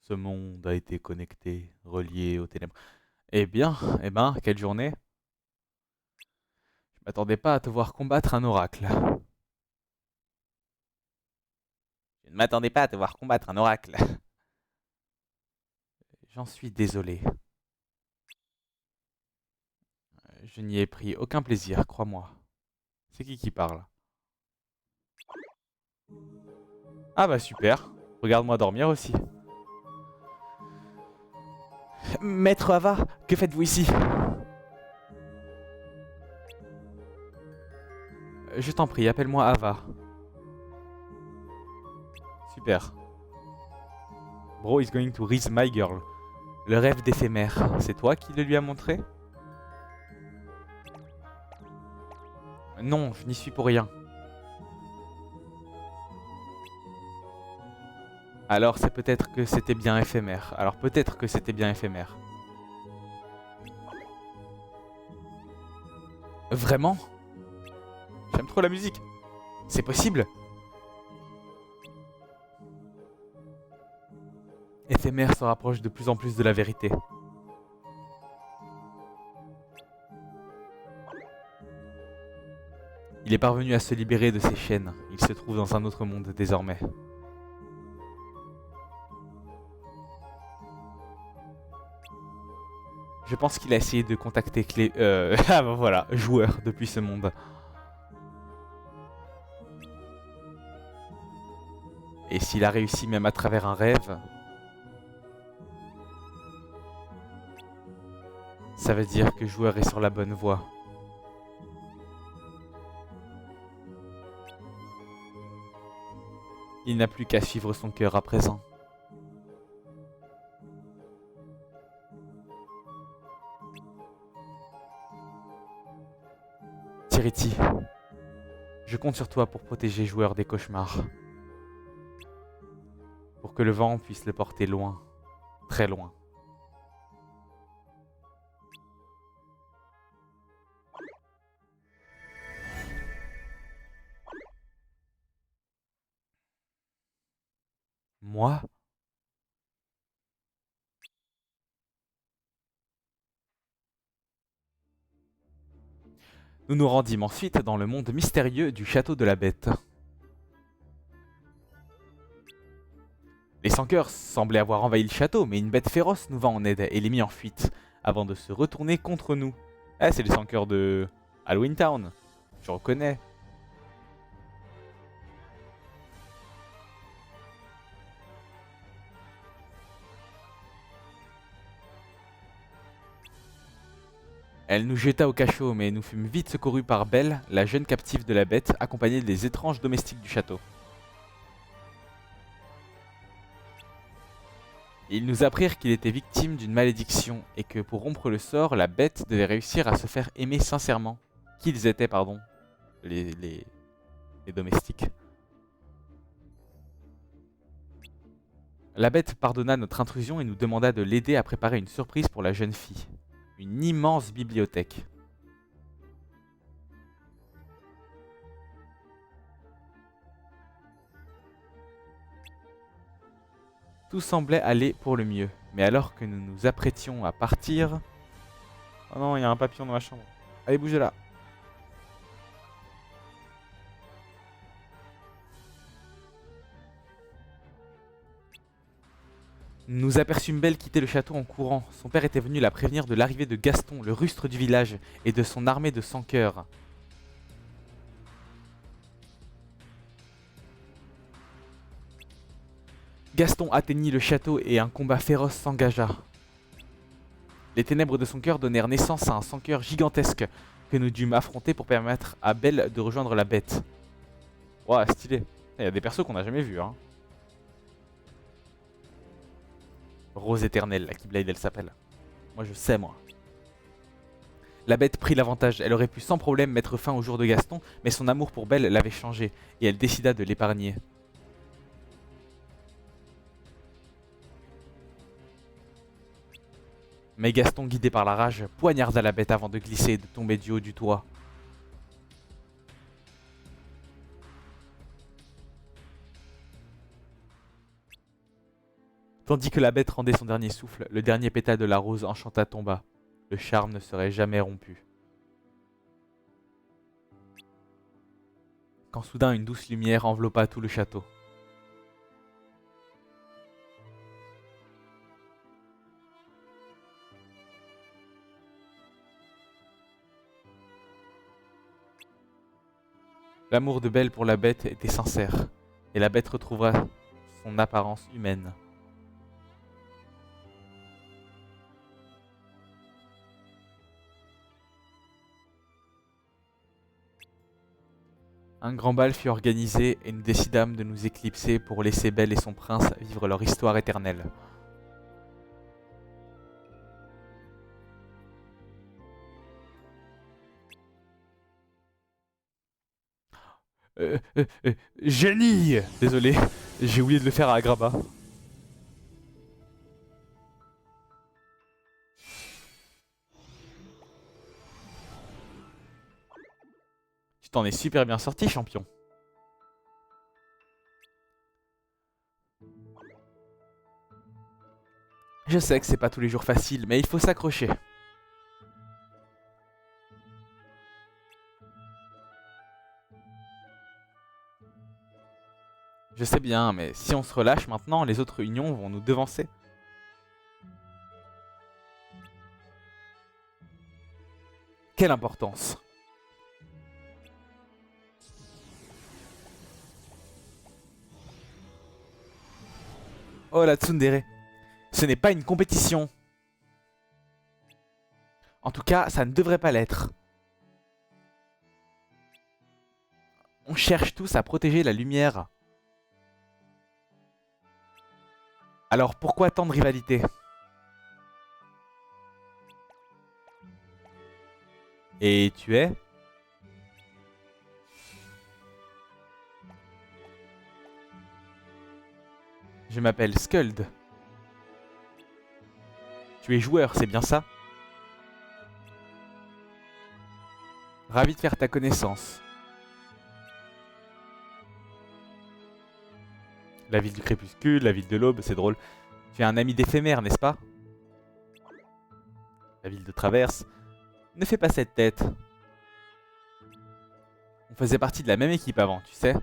Ce monde a été connecté, relié aux ténèbres. Eh ben, quelle journée! Je m'attendais pas à te voir combattre un oracle. Je ne m'attendais pas à te voir combattre un oracle. J'en suis désolé. Je n'y ai pris aucun plaisir, crois-moi. C'est qui parle? Ah bah super. Regarde-moi dormir aussi. Maître Ava, que faites-vous ici? Je t'en prie, appelle-moi Ava. Super. Bro is going to raise my girl. Le rêve d'éphémère, c'est toi qui le lui as montré? Non, je n'y suis pour rien. Alors c'est peut-être que c'était bien éphémère. Alors peut-être que c'était bien éphémère. Vraiment? J'aime trop la musique. C'est possible? Éphémère se rapproche de plus en plus de la vérité. Il est parvenu à se libérer de ses chaînes. Il se trouve dans un autre monde désormais. Je pense qu'il a essayé de contacter ah bah voilà, joueur depuis ce monde. Et s'il a réussi même à travers un rêve, ça veut dire que joueur est sur la bonne voie. Il n'a plus qu'à suivre son cœur à présent. Tiriti, je compte sur toi pour protéger joueur des cauchemars. Pour que le vent puisse le porter loin, très loin. Moi? Nous nous rendîmes ensuite dans le monde mystérieux du château de la bête. Les sans-cœurs semblaient avoir envahi le château, mais une bête féroce nous vint en aide et les mit en fuite, avant de se retourner contre nous. Eh, c'est les sans-cœurs de Halloween Town. Je reconnais. Elle nous jeta au cachot, mais nous fûmes vite secourus par Belle, la jeune captive de la bête, accompagnée des étranges domestiques du château. Ils nous apprirent qu'il était victime d'une malédiction et que pour rompre le sort, la bête devait réussir à se faire aimer sincèrement. Qu'ils étaient, pardon, les domestiques. La bête pardonna notre intrusion et nous demanda de l'aider à préparer une surprise pour la jeune fille. Une immense bibliothèque. Tout semblait aller pour le mieux, mais alors que nous nous apprêtions à partir... Oh non, il y a un papillon dans ma chambre. Allez, bougez là. Nous aperçûmes Belle quitter le château en courant. Son père était venu la prévenir de l'arrivée de Gaston, le rustre du village, et de son armée de sans-cœurs. Gaston atteignit le château et un combat féroce s'engagea. Les ténèbres de son cœur donnèrent naissance à un sans-cœur gigantesque que nous dûmes affronter pour permettre à Belle de rejoindre la bête. Ouah, stylé. Il y a des persos qu'on n'a jamais vus, hein. Rose éternelle, la Keyblade elle s'appelle. Moi je sais moi. La bête prit l'avantage, elle aurait pu sans problème mettre fin au jour de Gaston, mais son amour pour Belle l'avait changé, et elle décida de l'épargner. Mais Gaston, guidé par la rage, poignarda la bête avant de glisser et de tomber du haut du toit. Tandis que la bête rendait son dernier souffle, le dernier pétale de la rose enchanta tomba. Le charme ne serait jamais rompu. Quand soudain une douce lumière enveloppa tout le château. L'amour de Belle pour la bête était sincère, et la bête retrouvera son apparence humaine. Un grand bal fut organisé et nous décidâmes de nous éclipser pour laisser Belle et son prince vivre leur histoire éternelle. Génie! Désolé, j'ai oublié de le faire à Agrabah. Tu t'en es super bien sorti, champion. Je sais que c'est pas tous les jours facile, mais il faut s'accrocher. Je sais bien, mais si on se relâche maintenant, les autres unions vont nous devancer. Quelle importance! Oh la tsundere, ce n'est pas une compétition. En tout cas, ça ne devrait pas l'être. On cherche tous à protéger la lumière. Alors pourquoi tant de rivalité? Et tu es? Je m'appelle Skuld. Tu es joueur, c'est bien ça? Ravi de faire ta connaissance. La ville du crépuscule, la ville de l'aube, c'est drôle. Tu es un ami d'éphémère, n'est-ce pas? La ville de traverse. Ne fais pas cette tête. On faisait partie de la même équipe avant, tu sais.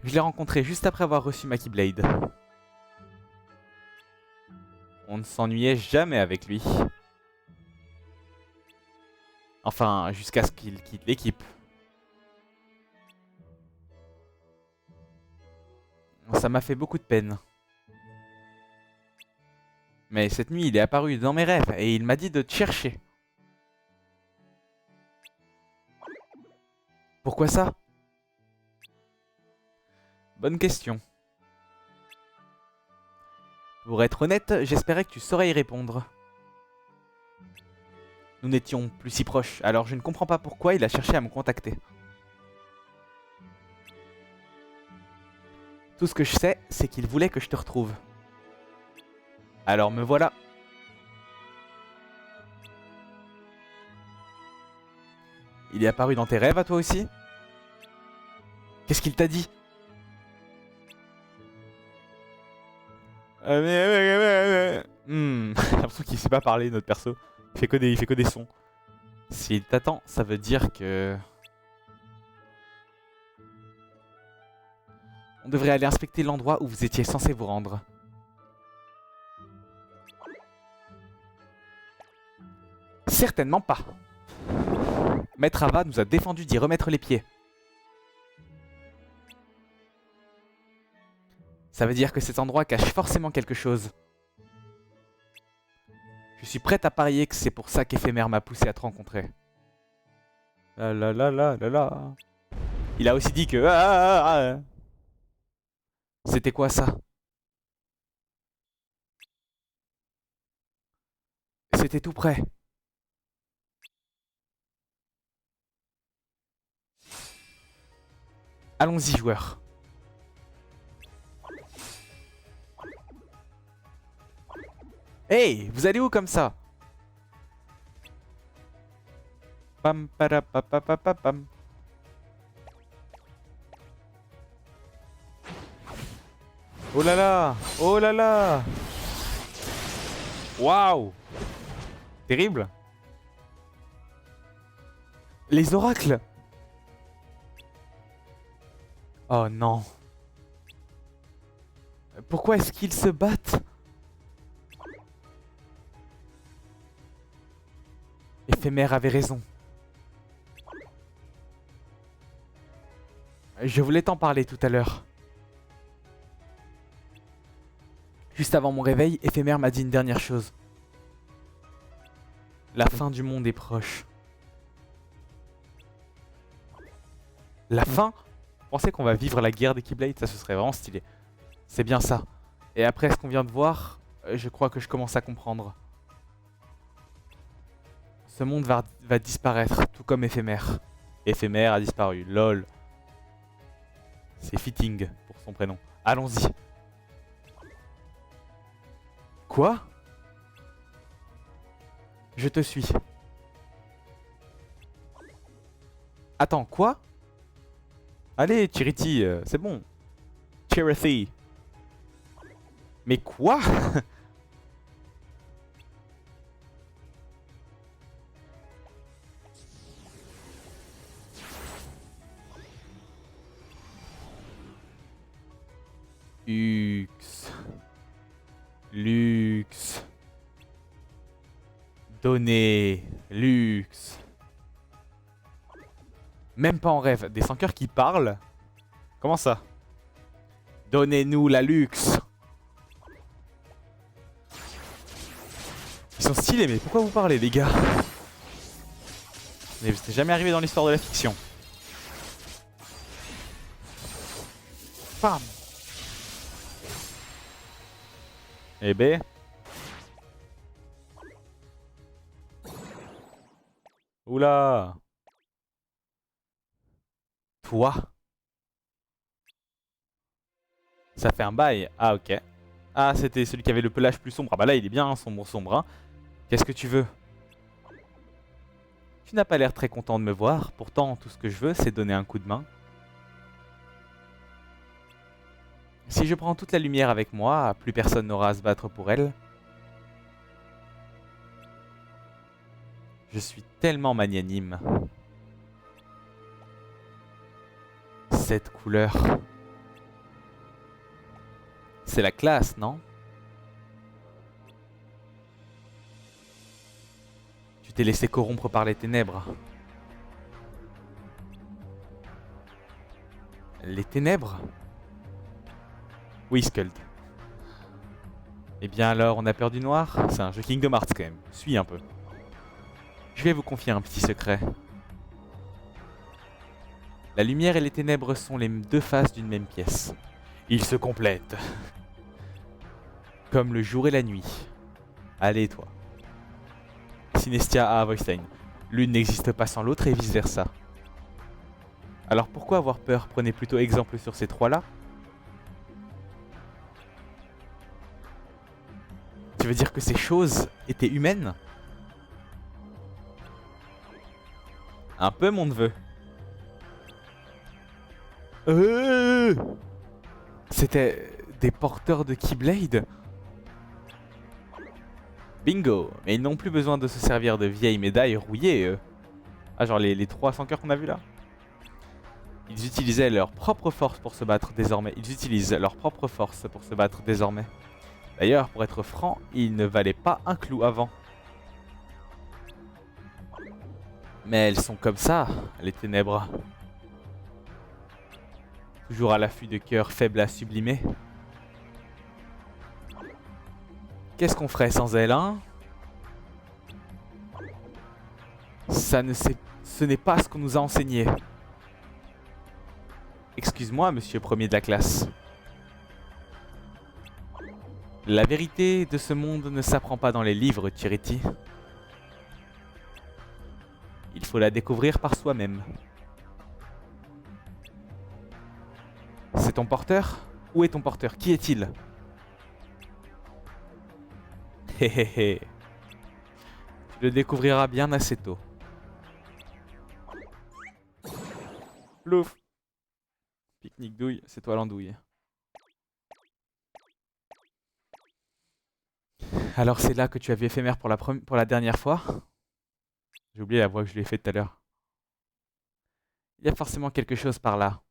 Je l'ai rencontré juste après avoir reçu ma Keyblade. On ne s'ennuyait jamais avec lui. Enfin, jusqu'à ce qu'il quitte l'équipe. Ça m'a fait beaucoup de peine. Mais cette nuit, il est apparu dans mes rêves et il m'a dit de te chercher. Pourquoi ça? Bonne question. Pour être honnête, j'espérais que tu saurais y répondre. Nous n'étions plus si proches, alors je ne comprends pas pourquoi il a cherché à me contacter. Tout ce que je sais, c'est qu'il voulait que je te retrouve. Alors me voilà. Il est apparu dans tes rêves à toi aussi? Qu'est-ce qu'il t'a dit? J'ai l'impression qu'il sait pas parler, notre perso. Il fait que des sons. S'il t'attend, ça veut dire que... On devrait aller inspecter l'endroit où vous étiez censé vous rendre. Certainement pas. Maître Ava nous a défendu d'y remettre les pieds. Ça veut dire que cet endroit cache forcément quelque chose. Je suis prête à parier que c'est pour ça qu'Éphémère m'a poussé à te rencontrer. La la la la la la. Il a aussi dit que... C'était quoi ça? C'était tout près. Allons-y, joueurs. Hey, vous allez où comme ça? Pam para pa pa pa pa pam. Oh là là! Oh là là! Waouh! Terrible! Les oracles! Oh non! Pourquoi est-ce qu'ils se battent? Éphémère avait raison. Je voulais t'en parler tout à l'heure. Juste avant mon réveil, Éphémère m'a dit une dernière chose. La fin du monde est proche. La fin? Vous pensez qu'on va vivre la guerre des Keyblades? Ça, ce serait vraiment stylé. C'est bien ça. Et après ce qu'on vient de voir, je crois que je commence à comprendre. Ce monde va disparaître, tout comme Éphémère. Éphémère a disparu, lol. C'est fitting pour son prénom. Allons-y. Quoi? Je te suis. Attends, quoi? Allez, Charity, c'est bon. Charity. Mais quoi? Lux. Lux. Donner. Lux. Même pas en rêve. Des sans cœurs qui parlent? Comment ça? Donnez-nous la luxe. Ils sont stylés, mais pourquoi vous parlez, les gars? Mais c'est jamais arrivé dans l'histoire de la fiction. Bam. Eh ben. Oula. Toi. Ça fait un bail. Ah, ok. Ah, c'était celui qui avait le pelage plus sombre. Ah bah là, il est bien sombre, sombre. Hein. Qu'est-ce que tu veux? Tu n'as pas l'air très content de me voir. Pourtant, tout ce que je veux, c'est donner un coup de main. Si je prends toute la lumière avec moi, plus personne n'aura à se battre pour elle. Je suis tellement magnanime. Cette couleur. C'est la classe, non? Tu t'es laissé corrompre par les ténèbres. Les ténèbres? Oui, Skuld. Eh bien alors, on a peur du noir? C'est un jeu Kingdom Hearts quand même. Suis un peu. Je vais vous confier un petit secret. La lumière et les ténèbres sont les deux faces d'une même pièce. Ils se complètent. Comme le jour et la nuit. Allez, toi. Synestia à Avoystein. L'une n'existe pas sans l'autre et vice versa. Alors pourquoi avoir peur? Prenez plutôt exemple sur ces trois-là. Tu veux dire que ces choses étaient humaines? Un peu, mon neveu. C'était des porteurs de Keyblade? Bingo. Mais ils n'ont plus besoin de se servir de vieilles médailles rouillées, eux. Ah, genre les 300 cœurs qu'on a vus là? Ils utilisaient leur propre force pour se battre désormais. Ils utilisent leur propre force pour se battre désormais. D'ailleurs, pour être franc, ils ne valaient pas un clou avant. Mais elles sont comme ça, les ténèbres. Toujours à l'affût de cœurs faibles à sublimer. Qu'est-ce qu'on ferait sans elles, hein? Ce n'est pas ce qu'on nous a enseigné. Excuse-moi, monsieur premier de la classe. La vérité de ce monde ne s'apprend pas dans les livres, Charity. Il faut la découvrir par soi-même. C'est ton porteur? Où est ton porteur? Qui est-il? Hé hé hé. Tu le découvriras bien assez tôt. Plouf. Pique-nique douille, c'est toi l'andouille. Alors c'est là que tu as vu éphémère pour la dernière fois? J'ai oublié la voix que je lui ai faite tout à l'heure. Il y a forcément quelque chose par là.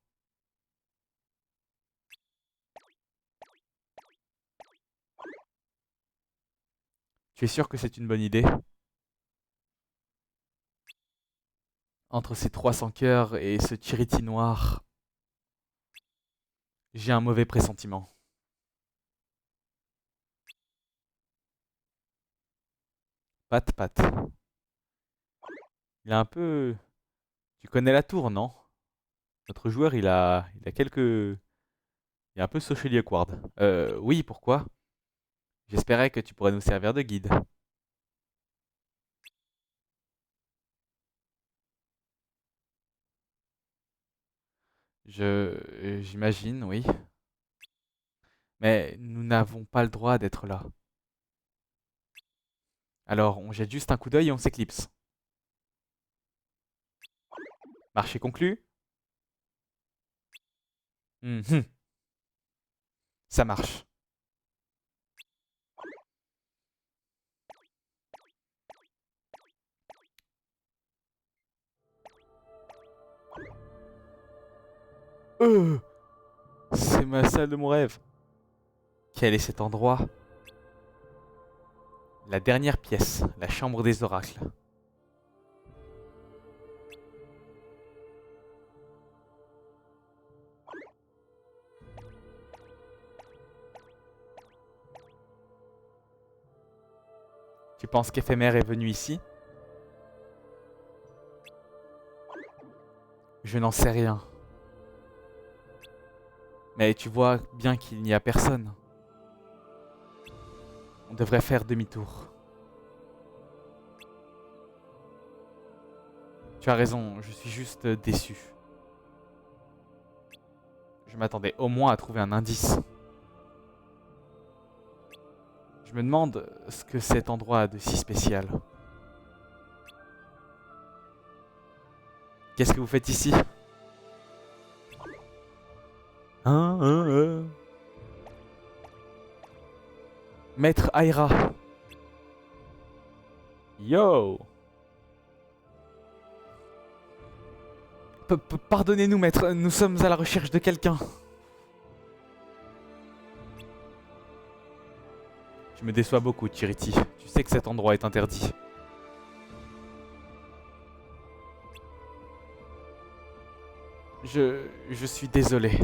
Tu es sûr que c'est une bonne idée? Entre ces 300 cœurs et ce Tiriti noir, j'ai un mauvais pressentiment. Pat, pat. Il a un peu... Tu connais la tour, non? Notre joueur, il a quelques... Il est un peu socially awkward. Oui, pourquoi? J'espérais que tu pourrais nous servir de guide. J'imagine, oui. Mais nous n'avons pas le droit d'être là. Alors, on jette juste un coup d'œil et on s'éclipse. Marché conclu? Mhm, ça marche. Euh, c'est ma salle de mon rêve. Quel est cet endroit? La dernière pièce, la chambre des oracles. Tu penses qu'Éphémère est venu ici? Je n'en sais rien. Mais tu vois bien qu'il n'y a personne. On devrait faire demi-tour. Tu as raison, je suis juste déçu. Je m'attendais au moins à trouver un indice. Je me demande ce que cet endroit a de si spécial. Qu'est-ce que vous faites ici? Hein? Maître Aira. Yo! Pardonnez-nous, maître, nous sommes à la recherche de quelqu'un. Je me déçois beaucoup, Tiriti. Tu sais que cet endroit est interdit. Je suis désolé.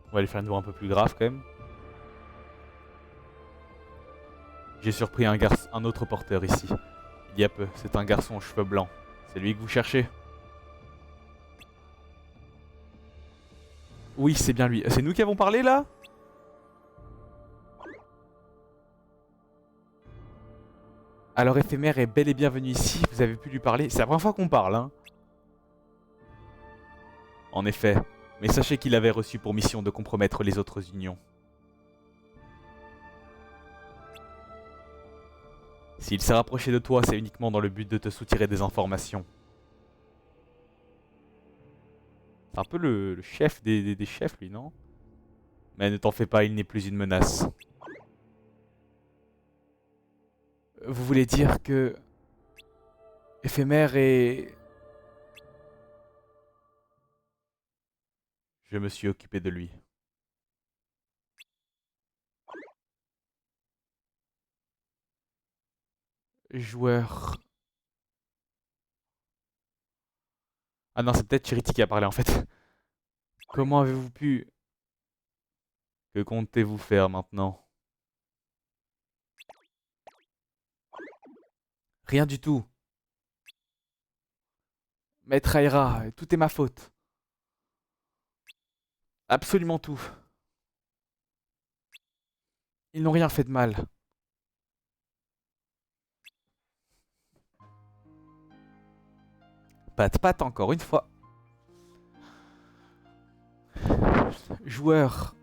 On va lui faire une voix un peu plus grave quand même. J'ai surpris un autre porteur ici. Il y a peu, c'est un garçon aux cheveux blancs. C'est lui que vous cherchez? Oui, c'est bien lui. C'est nous qui avons parlé là? Alors Éphémère est bel et bien venu ici, vous avez pu lui parler. C'est la première fois qu'on parle, hein. En effet, mais sachez qu'il avait reçu pour mission de compromettre les autres unions. S'il s'est rapproché de toi, c'est uniquement dans le but de te soutirer des informations. C'est un peu le chef des chefs, lui, non? Mais ne t'en fais pas, il n'est plus une menace. Vous voulez dire que... Éphémère est... Je me suis occupé de lui. Joueur... Ah non, c'est peut-être Chiriti qui a parlé en fait. Comment avez-vous pu... Que comptez-vous faire maintenant? Rien du tout. Maître Aira, tout est ma faute. Absolument tout. Ils n'ont rien fait de mal. Pat pat encore une fois. Joueur.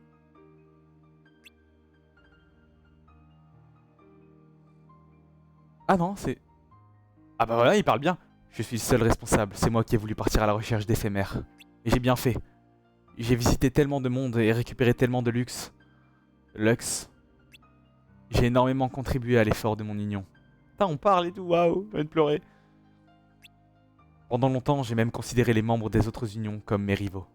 Ah non, c'est... Ah bah voilà, il parle bien. Je suis le seul responsable. C'est moi qui ai voulu partir à la recherche d'éphémères. Et j'ai bien fait. J'ai visité tellement de monde et récupéré tellement de luxe. J'ai énormément contribué à l'effort de mon union. Putain, on parle et tout, waouh, je viens de pleurer. Pendant longtemps, j'ai même considéré les membres des autres unions comme mes rivaux.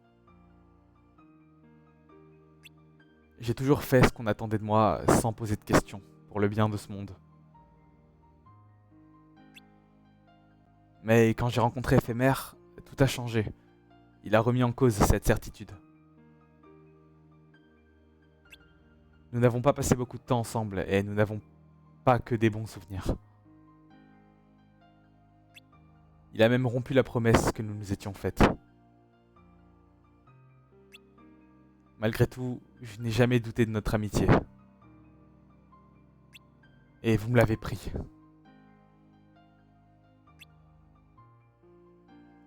J'ai toujours fait ce qu'on attendait de moi sans poser de questions, pour le bien de ce monde. Mais quand j'ai rencontré Éphémère, tout a changé. Il a remis en cause cette certitude. Nous n'avons pas passé beaucoup de temps ensemble et nous n'avons pas que des bons souvenirs. Il a même rompu la promesse que nous nous étions faite. Malgré tout, je n'ai jamais douté de notre amitié. Et vous me l'avez pris.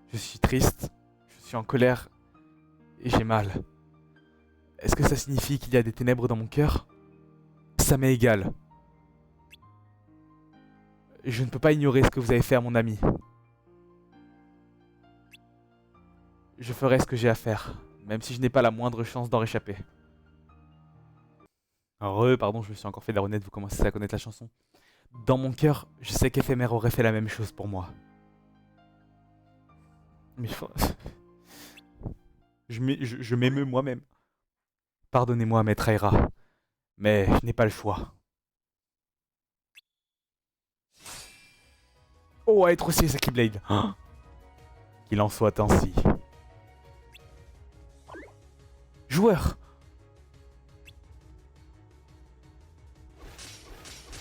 Je suis triste, je suis en colère et j'ai mal. Est-ce que ça signifie qu'il y a des ténèbres dans mon cœur? Ça m'est égal. Je ne peux pas ignorer ce que vous avez fait à mon ami. Je ferai ce que j'ai à faire, même si je n'ai pas la moindre chance d'en réchapper. Pardon, je me suis encore fait la honnête, vous commencez à connaître la chanson. Dans mon cœur, je sais qu'Éphémère aurait fait la même chose pour moi. Mais je m'émeus moi-même. Pardonnez-moi, maître Aira, mais je n'ai pas le choix. Oh, à être aussi Saki Blade. Qu'il en soit ainsi. Joueur.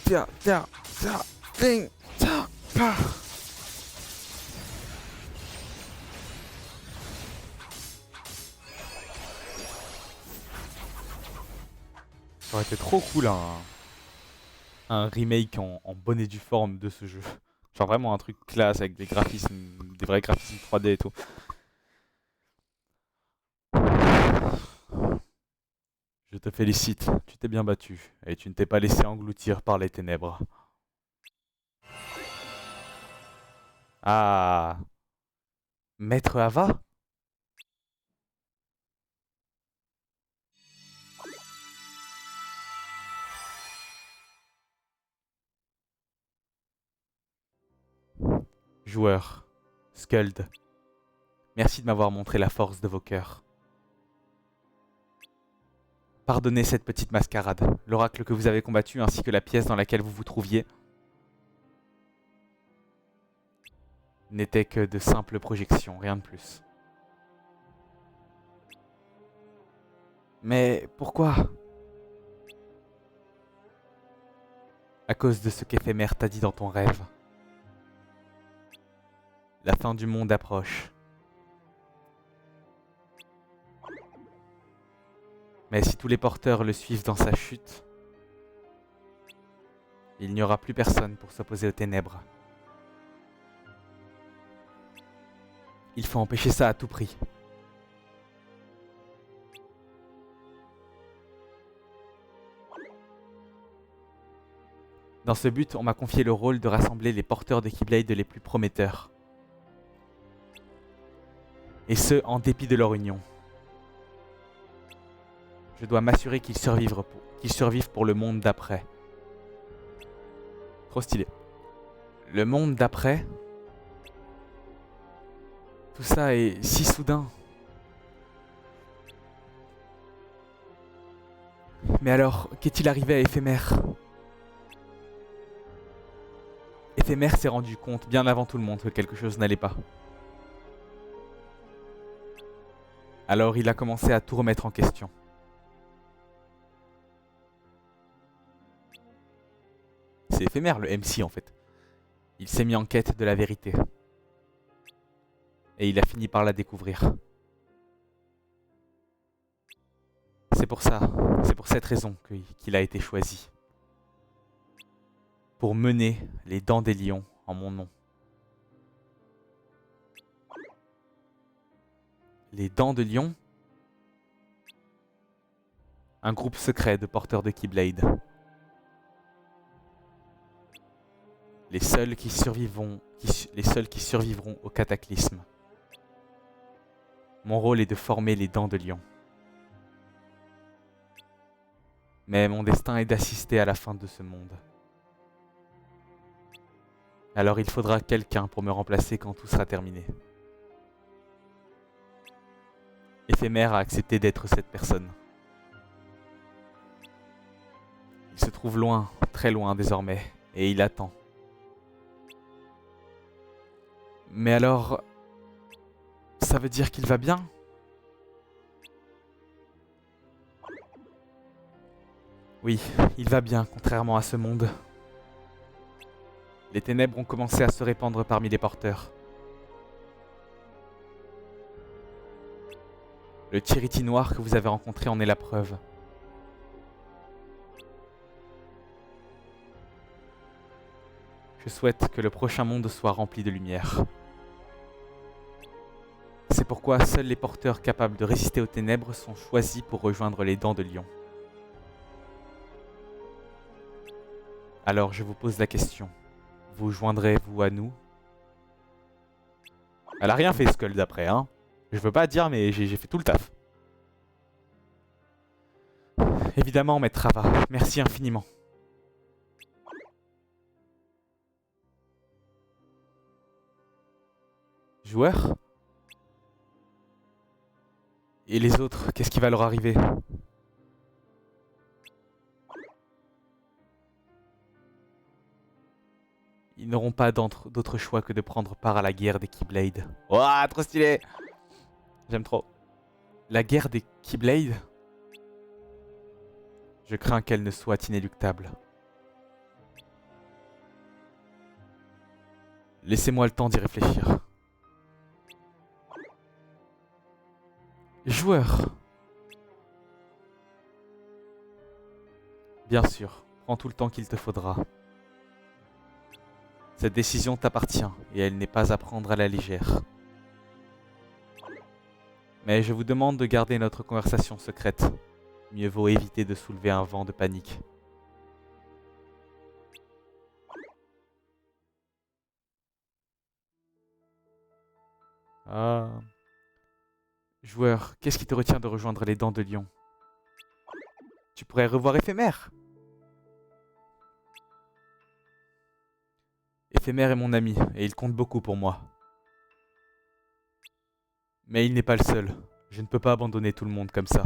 Tiens, tiens, tiens, tiens, tiens, tiens. Ça aurait été trop cool un remake en bonne et due forme de ce jeu. Genre vraiment un truc classe avec des graphismes, des vrais graphismes 3D et tout. Je te félicite, tu t'es bien battu et tu ne t'es pas laissé engloutir par les ténèbres. Ah, Maître Ava? Joueur, Skuld, merci de m'avoir montré la force de vos cœurs. Pardonnez cette petite mascarade, l'oracle que vous avez combattu ainsi que la pièce dans laquelle vous vous trouviez n'était que de simples projections, rien de plus. Mais pourquoi? À cause de ce qu'Éphémère t'a dit dans ton rêve. La fin du monde approche. Mais si tous les porteurs le suivent dans sa chute, il n'y aura plus personne pour s'opposer aux ténèbres. Il faut empêcher ça à tout prix. Dans ce but, on m'a confié le rôle de rassembler les porteurs de Keyblade les plus prometteurs. Et ce, en dépit de leur union. Je dois m'assurer qu'ils survivent pour le monde d'après. Trop stylé. Le monde d'après... Tout ça est si soudain. Mais alors, qu'est-il arrivé à Éphémère? Éphémère s'est rendu compte bien avant tout le monde que quelque chose n'allait pas. Alors il a commencé à tout remettre en question. C'est Éphémère le MC en fait. Il s'est mis en quête de la vérité. Et il a fini par la découvrir. C'est pour cette raison qu'il a été choisi. Pour mener les Dents des Lions en mon nom. Les Dents de Lion? Un groupe secret de porteurs de Keyblade. Les seuls qui survivront au cataclysme. Mon rôle est de former les dents de lion. Mais mon destin est d'assister à la fin de ce monde. Alors il faudra quelqu'un pour me remplacer quand tout sera terminé. Éphémère a accepté d'être cette personne. Il se trouve loin, très loin désormais, et il attend. Mais alors, ça veut dire qu'il va bien? Oui, il va bien, contrairement à ce monde. Les ténèbres ont commencé à se répandre parmi les porteurs. Le Tiriti noir que vous avez rencontré en est la preuve. Je souhaite que le prochain monde soit rempli de lumière. C'est pourquoi seuls les porteurs capables de résister aux ténèbres sont choisis pour rejoindre les dents de lion. Alors je vous pose la question. Vous joindrez-vous à nous? Elle a rien fait Skull d'après, hein. Je veux pas dire, mais j'ai fait tout le taf. Évidemment, maître Ava. Merci infiniment. Joueur? Et les autres, qu'est-ce qui va leur arriver? Ils n'auront pas d'autre choix que de prendre part à la guerre des Keyblade. Ouah, trop stylé! J'aime trop. La guerre des Keyblade? Je crains qu'elle ne soit inéluctable. Laissez-moi le temps d'y réfléchir. Joueur. Bien sûr, prends tout le temps qu'il te faudra. Cette décision t'appartient et elle n'est pas à prendre à la légère. Mais je vous demande de garder notre conversation secrète. Mieux vaut éviter de soulever un vent de panique. Ah. Joueur, qu'est-ce qui te retient de rejoindre les dents de lion? Tu pourrais revoir Éphémère. Éphémère est mon ami et il compte beaucoup pour moi. Mais il n'est pas le seul. Je ne peux pas abandonner tout le monde comme ça.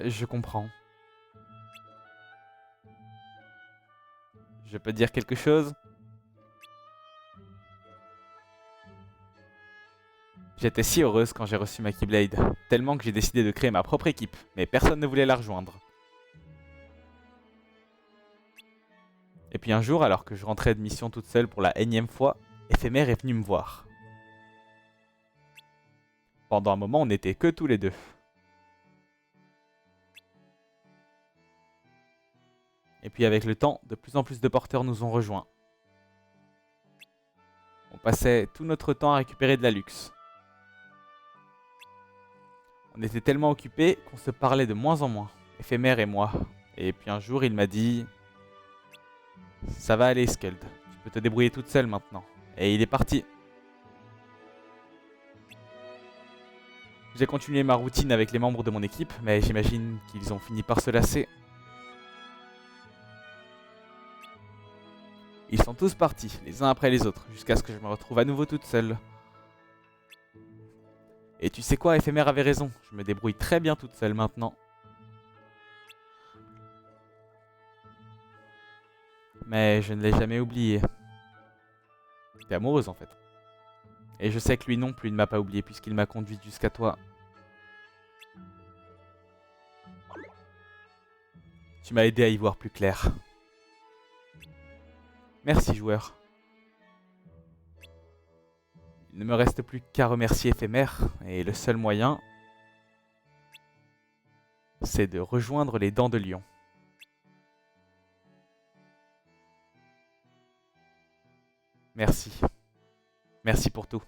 Je comprends. Je peux dire quelque chose? J'étais si heureuse quand j'ai reçu ma Keyblade, tellement que j'ai décidé de créer ma propre équipe, mais personne ne voulait la rejoindre. Et puis un jour, alors que je rentrais de mission toute seule pour la énième fois, Éphémère est venu me voir. Pendant un moment, on n'était que tous les deux. Et puis avec le temps, de plus en plus de porteurs nous ont rejoints. On passait tout notre temps à récupérer de la luxe. On était tellement occupés qu'on se parlait de moins en moins, Éphémère et moi. Et puis un jour, il m'a dit... Ça va aller, Skuld. Tu peux te débrouiller toute seule maintenant. Et il est parti. J'ai continué ma routine avec les membres de mon équipe, mais j'imagine qu'ils ont fini par se lasser. Ils sont tous partis, les uns après les autres, jusqu'à ce que je me retrouve à nouveau toute seule. Et tu sais quoi, Éphémère avait raison, je me débrouille très bien toute seule maintenant. Mais je ne l'ai jamais oublié. T'es amoureuse en fait. Et je sais que lui non plus ne m'a pas oublié puisqu'il m'a conduite jusqu'à toi. Tu m'as aidé à y voir plus clair. Merci joueur. Il ne me reste plus qu'à remercier Éphémère et le seul moyen, c'est de rejoindre les dents de lion. Merci. Merci pour tout.